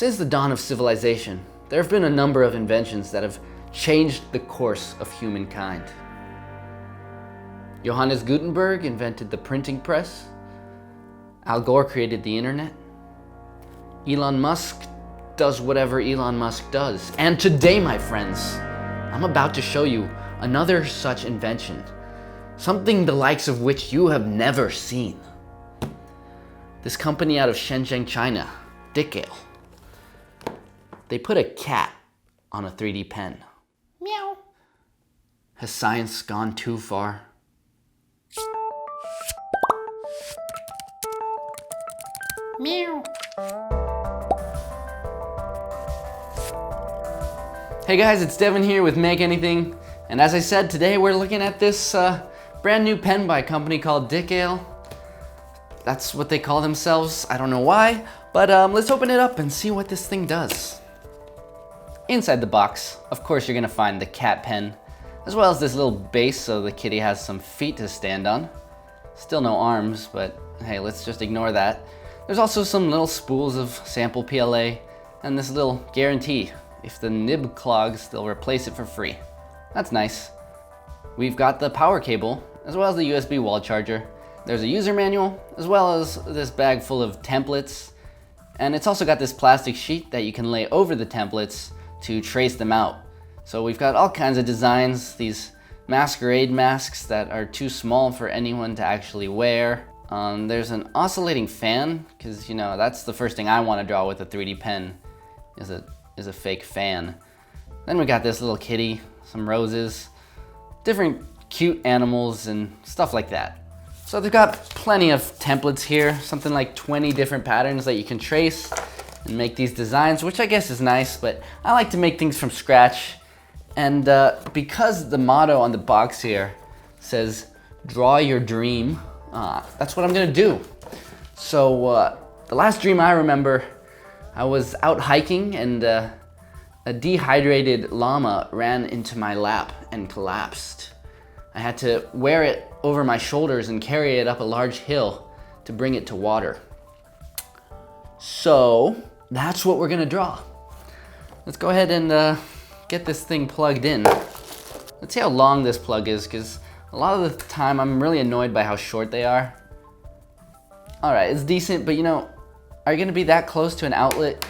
Since the dawn of civilization, there have been a number of inventions that have changed the course of humankind. Johannes Gutenberg invented the printing press. Al Gore created the internet. Elon Musk does whatever Elon Musk does. And today, my friends, I'm about to show you another such invention, something the likes of which you have never seen. This company out of Shenzhen, China, Dikale, they put a cat on a 3D pen. Meow. Has science gone too far? Meow. Hey guys, it's Devin here with Make Anything, and as I said, today we're looking at this brand new pen by a company called Dikale. That's what they call themselves, I don't know why, but let's open it up and see what this thing does. Inside the box, of course, you're gonna find the cat pen, as well as this little base so the kitty has some feet to stand on. Still no arms, but hey, let's just ignore that. There's also some little spools of sample PLA, and this little guarantee. If the nib clogs, they'll replace it for free. That's nice. We've got the power cable, as well as the USB wall charger. There's a user manual, as well as this bag full of templates. And it's also got this plastic sheet that you can lay over the templates to trace them out. So we've got all kinds of designs, these masquerade masks that are too small for anyone to actually wear. There's an oscillating fan, because you know, that's the first thing I want to draw with a 3D pen, is a fake fan. Then we got this little kitty, some roses, different cute animals and stuff like that. So they've got plenty of templates here, something like 20 different patterns that you can trace and make these designs, which I guess is nice, but I like to make things from scratch. And because the motto on the box here says, draw your dream, that's what I'm gonna do. So the last dream I remember, I was out hiking and a dehydrated llama ran into my lap and collapsed. I had to wear it over my shoulders and carry it up a large hill to bring it to water. So that's what we're gonna draw. Let's go ahead and get this thing plugged in. Let's see how long this plug is, because a lot of the time I'm really annoyed by how short they are. All right, it's decent, but you know, are you gonna be that close to an outlet?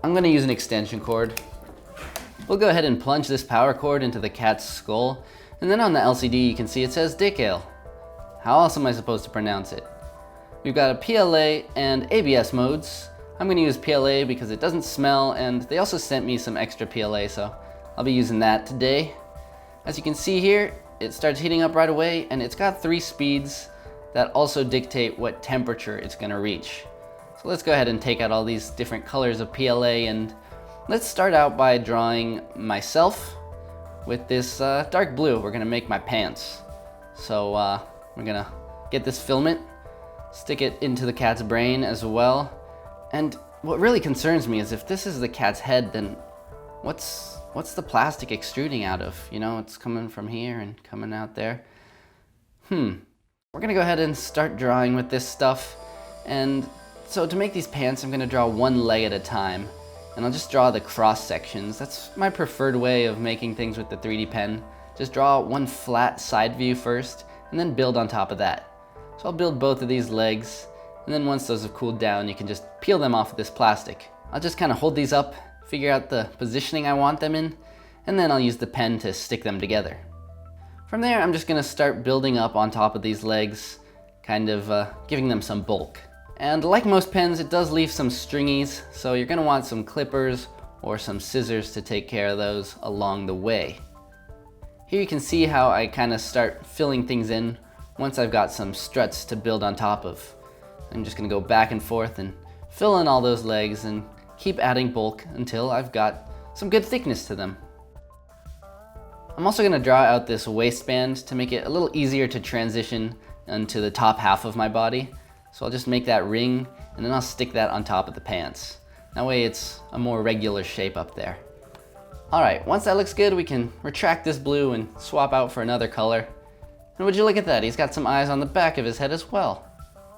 I'm gonna use an extension cord. We'll go ahead and plunge this power cord into the cat's skull, and then on the LCD you can see it says Dikale. How else am I supposed to pronounce it? We've got a PLA and ABS modes. I'm gonna use PLA because it doesn't smell, and they also sent me some extra PLA, so I'll be using that today. As you can see here, it starts heating up right away, and it's got 3 speeds that also dictate what temperature it's gonna reach. So let's go ahead and take out all these different colors of PLA, and let's start out by drawing myself with this dark blue. We're gonna make my pants. So we're gonna get this filament, stick it into the cat's brain as well. And what really concerns me is if this is the cat's head, then what's the plastic extruding out of? You know, it's coming from here and coming out there. We're gonna go ahead and start drawing with this stuff. And so to make these pants, I'm gonna draw one leg at a time. And I'll just draw the cross sections. That's my preferred way of making things with the 3D pen. Just draw one flat side view first, and then build on top of that. So I'll build both of these legs, and then once those have cooled down, you can just peel them off of this plastic. I'll just kind of hold these up, figure out the positioning I want them in, and then I'll use the pen to stick them together. From there, I'm just gonna start building up on top of these legs, kind of giving them some bulk. And like most pens, it does leave some stringies, so you're gonna want some clippers or some scissors to take care of those along the way. Here you can see how I kind of start filling things in once I've got some struts to build on top of. I'm just gonna go back and forth and fill in all those legs and keep adding bulk until I've got some good thickness to them. I'm also gonna draw out this waistband to make it a little easier to transition into the top half of my body. So I'll just make that ring, and then I'll stick that on top of the pants. That way it's a more regular shape up there. All right, once that looks good, we can retract this blue and swap out for another color. And would you look at that, he's got some eyes on the back of his head as well.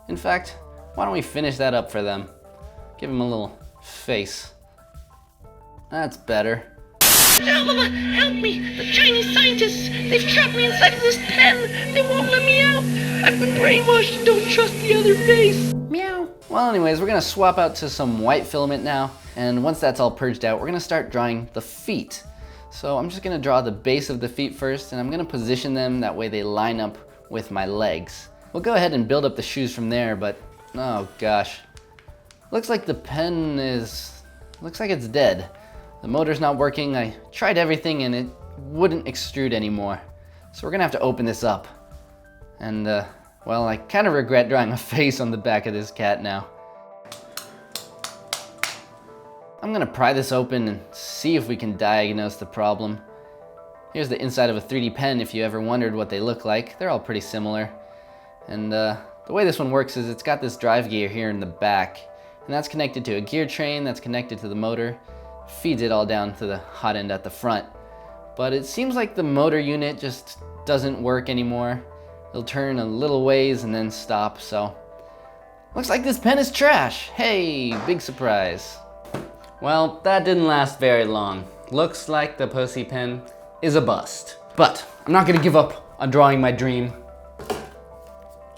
In fact, why don't we finish that up for them? Give him a little face. That's better. Mama, help me! The Chinese scientists, they've trapped me inside of this pen! They won't let me out! I've been brainwashed and don't trust the other face! Meow. Well, anyways, we're gonna swap out to some white filament now, and once that's all purged out, we're gonna start drawing the feet. So I'm just gonna draw the base of the feet first, and I'm gonna position them that way they line up with my legs. We'll go ahead and build up the shoes from there, but oh gosh. Looks like the pen looks like it's dead. The motor's not working. I tried everything and it wouldn't extrude anymore. So we're gonna have to open this up. And well, I kind of regret drawing a face on the back of this cat now. I'm gonna pry this open and see if we can diagnose the problem. Here's the inside of a 3D pen if you ever wondered what they look like. They're all pretty similar. And the way this one works is it's got this drive gear here in the back. And that's connected to a gear train that's connected to the motor. Feeds it all down to the hot end at the front. But it seems like the motor unit just doesn't work anymore. It'll turn a little ways and then stop, so looks like this pen is trash. Hey, big surprise. Well, that didn't last very long. Looks like the pussy pen is a bust. But I'm not gonna give up on drawing my dream.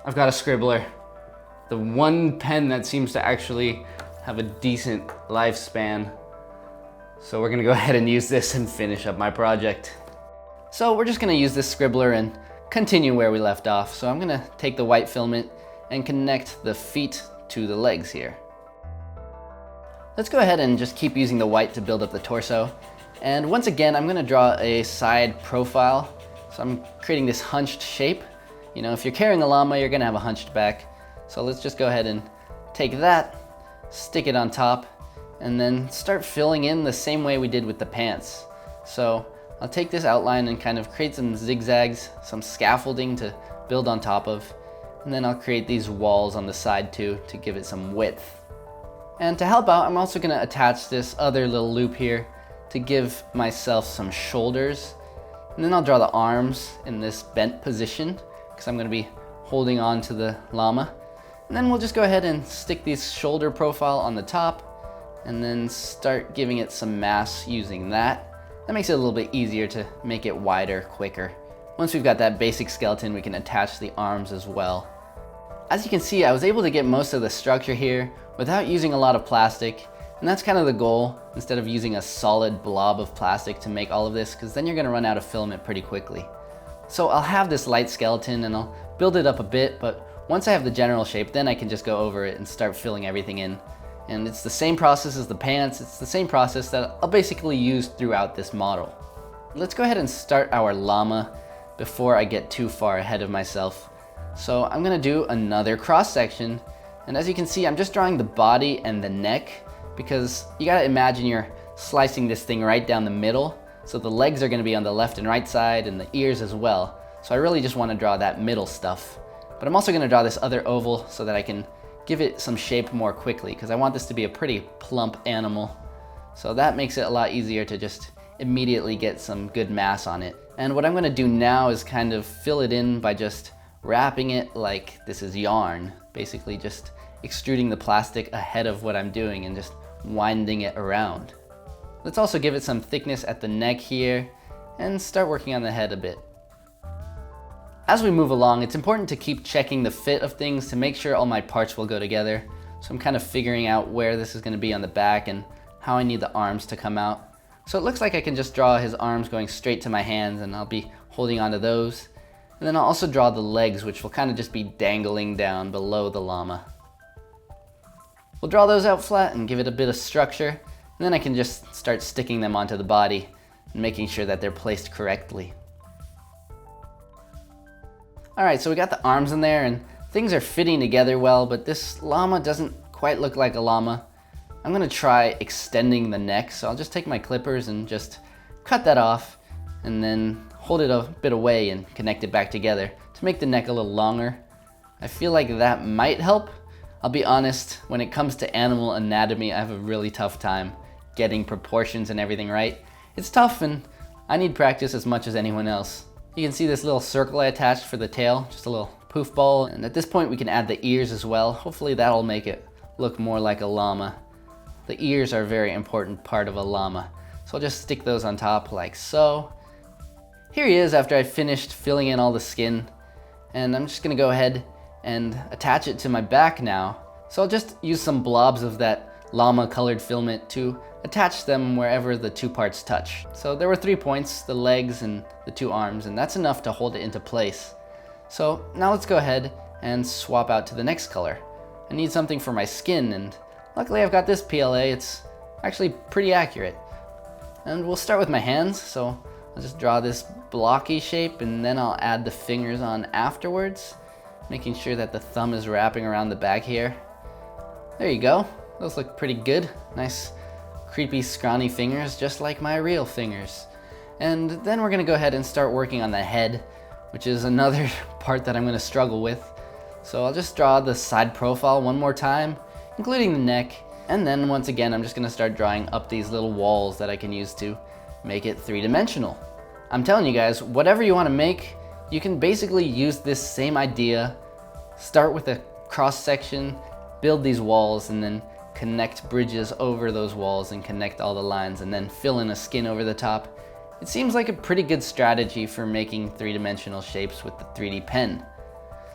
I've got a Scribbler. The one pen that seems to actually have a decent lifespan. So we're gonna go ahead and use this and finish up my project. So we're just gonna use this Scribbler and continue where we left off. So I'm gonna take the white filament and connect the feet to the legs here. Let's go ahead and just keep using the white to build up the torso. And once again, I'm gonna draw a side profile. So I'm creating this hunched shape. You know, if you're carrying a llama, you're gonna have a hunched back. So let's just go ahead and take that, stick it on top, and then start filling in the same way we did with the pants. So I'll take this outline and kind of create some zigzags, some scaffolding to build on top of, and then I'll create these walls on the side too to give it some width. And to help out, I'm also gonna attach this other little loop here to give myself some shoulders. And then I'll draw the arms in this bent position because I'm gonna be holding on to the llama. And then we'll just go ahead and stick this shoulder profile on the top and then start giving it some mass using that. That makes it a little bit easier to make it wider, quicker. Once we've got that basic skeleton, we can attach the arms as well. As you can see, I was able to get most of the structure here without using a lot of plastic, and that's kind of the goal, instead of using a solid blob of plastic to make all of this, because then you're gonna run out of filament pretty quickly. So I'll have this light skeleton and I'll build it up a bit, but once I have the general shape, then I can just go over it and start filling everything in. And it's the same process as the pants, it's the same process that I'll basically use throughout this model. Let's go ahead and start our llama before I get too far ahead of myself. So I'm gonna do another cross section, and as you can see, I'm just drawing the body and the neck, because you gotta imagine you're slicing this thing right down the middle, so the legs are gonna be on the left and right side, and the ears as well. So I really just wanna draw that middle stuff. But I'm also gonna draw this other oval so that I can give it some shape more quickly, because I want this to be a pretty plump animal. So that makes it a lot easier to just immediately get some good mass on it. And what I'm gonna do now is kind of fill it in by just wrapping it like this is yarn. Basically just extruding the plastic ahead of what I'm doing and just winding it around. Let's also give it some thickness at the neck here and start working on the head a bit. As we move along, it's important to keep checking the fit of things to make sure all my parts will go together. So I'm kind of figuring out where this is going to be on the back and how I need the arms to come out. So it looks like I can just draw his arms going straight to my hands, and I'll be holding onto those. And then I'll also draw the legs, which will kind of just be dangling down below the llama. We'll draw those out flat and give it a bit of structure, and then I can just start sticking them onto the body and making sure that they're placed correctly. Alright, so we got the arms in there and things are fitting together well, but this llama doesn't quite look like a llama. I'm gonna try extending the neck, so I'll just take my clippers and just cut that off and then hold it a bit away and connect it back together to make the neck a little longer. I feel like that might help. I'll be honest, when it comes to animal anatomy, I have a really tough time getting proportions and everything right. It's tough and I need practice as much as anyone else. You can see this little circle I attached for the tail, just a little poof ball, and at this point we can add the ears as well. Hopefully that'll make it look more like a llama. The ears are a very important part of a llama. So I'll just stick those on top like so. Here he is after I finished filling in all the skin. And I'm just gonna go ahead and attach it to my back now. So I'll just use some blobs of that llama colored filament to attach them wherever the two parts touch. So there were 3 points, the legs and the 2 arms, and that's enough to hold it into place. So now let's go ahead and swap out to the next color. I need something for my skin, and luckily I've got this PLA. It's actually pretty accurate. And we'll start with my hands, so I'll just draw this blocky shape and then I'll add the fingers on afterwards, making sure that the thumb is wrapping around the back here. There you go. Those look pretty good. Nice, creepy, scrawny fingers, just like my real fingers. And then we're gonna go ahead and start working on the head, which is another part that I'm gonna struggle with. So I'll just draw the side profile one more time, including the neck. And then once again, I'm just gonna start drawing up these little walls that I can use to make it 3-dimensional. I'm telling you guys, whatever you wanna make, you can basically use this same idea, start with a cross section, build these walls, and then connect bridges over those walls and connect all the lines and then fill in a skin over the top. It seems like a pretty good strategy for making 3-dimensional shapes with the 3D pen.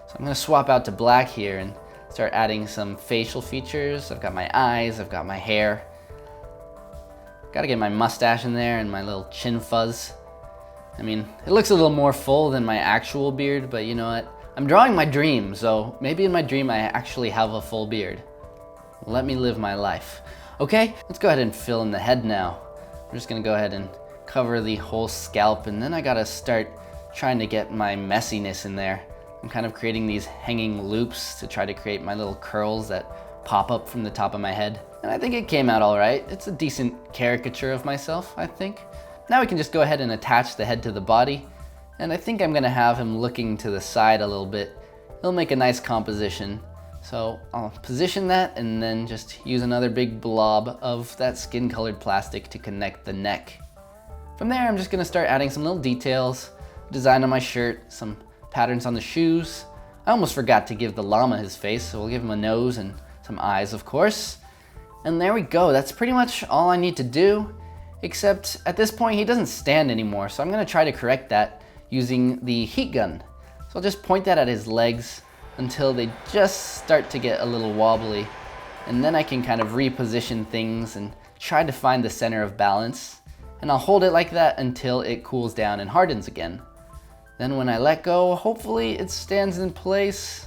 So I'm gonna swap out to black here and start adding some facial features. I've got my eyes, I've got my hair. Gotta get my mustache in there and my little chin fuzz. I mean, it looks a little more full than my actual beard, but you know what? I'm drawing my dream, so maybe in my dream I actually have a full beard. Let me live my life. Okay, let's go ahead and fill in the head now. I'm just gonna go ahead and cover the whole scalp, and then I gotta start trying to get my messiness in there. I'm kind of creating these hanging loops to try to create my little curls that pop up from the top of my head. And I think it came out all right. It's a decent caricature of myself, I think. Now we can just go ahead and attach the head to the body. And I think I'm gonna have him looking to the side a little bit. It'll make a nice composition. So I'll position that and then just use another big blob of that skin colored plastic to connect the neck. From there, I'm just gonna start adding some little details, design on my shirt, some patterns on the shoes. I almost forgot to give the llama his face, so we'll give him a nose and some eyes, of course. And there we go, that's pretty much all I need to do, except at this point he doesn't stand anymore, so I'm gonna try to correct that using the heat gun. So I'll just point that at his legs until they just start to get a little wobbly, and then I can kind of reposition things and try to find the center of balance, and I'll hold it like that until it cools down and hardens again. Then when I let go, hopefully it stands in place.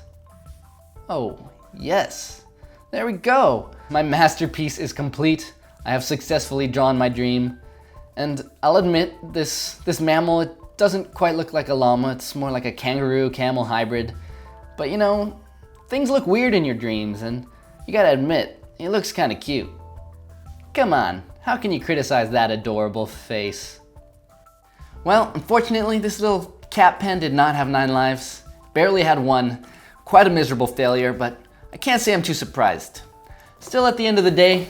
Oh, yes. There we go. My masterpiece is complete. I have successfully drawn my dream. And I'll admit, this mammal, it doesn't quite look like a llama. It's more like a kangaroo-camel hybrid. But you know, things look weird in your dreams, and you gotta admit, it looks kinda cute. Come on, how can you criticize that adorable face? Well, unfortunately, this little cat pen did not have 9 lives. Barely had 1. Quite a miserable failure, but I can't say I'm too surprised. Still, at the end of the day,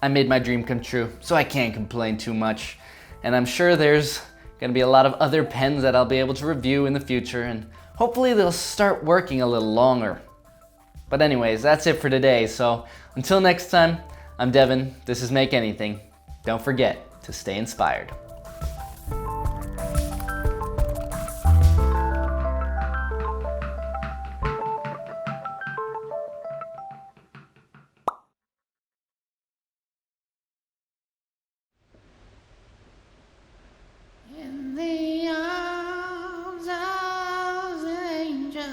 I made my dream come true, so I can't complain too much. And I'm sure there's gonna be a lot of other pens that I'll be able to review in the future, and hopefully they'll start working a little longer. But anyways, that's it for today, so until next time, I'm Devin, this is Make Anything. Don't forget to stay inspired. In the arms of the angel,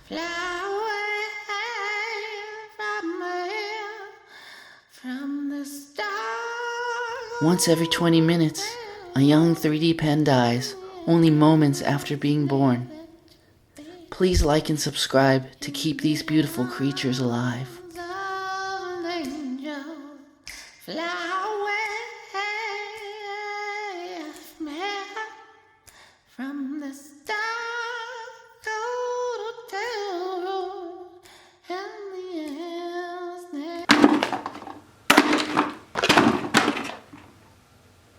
fly away from the stars. Once every 20 minutes, a young 3D pen dies, only moments after being born. Please like and subscribe to keep these beautiful creatures alive. Fly away from the stars.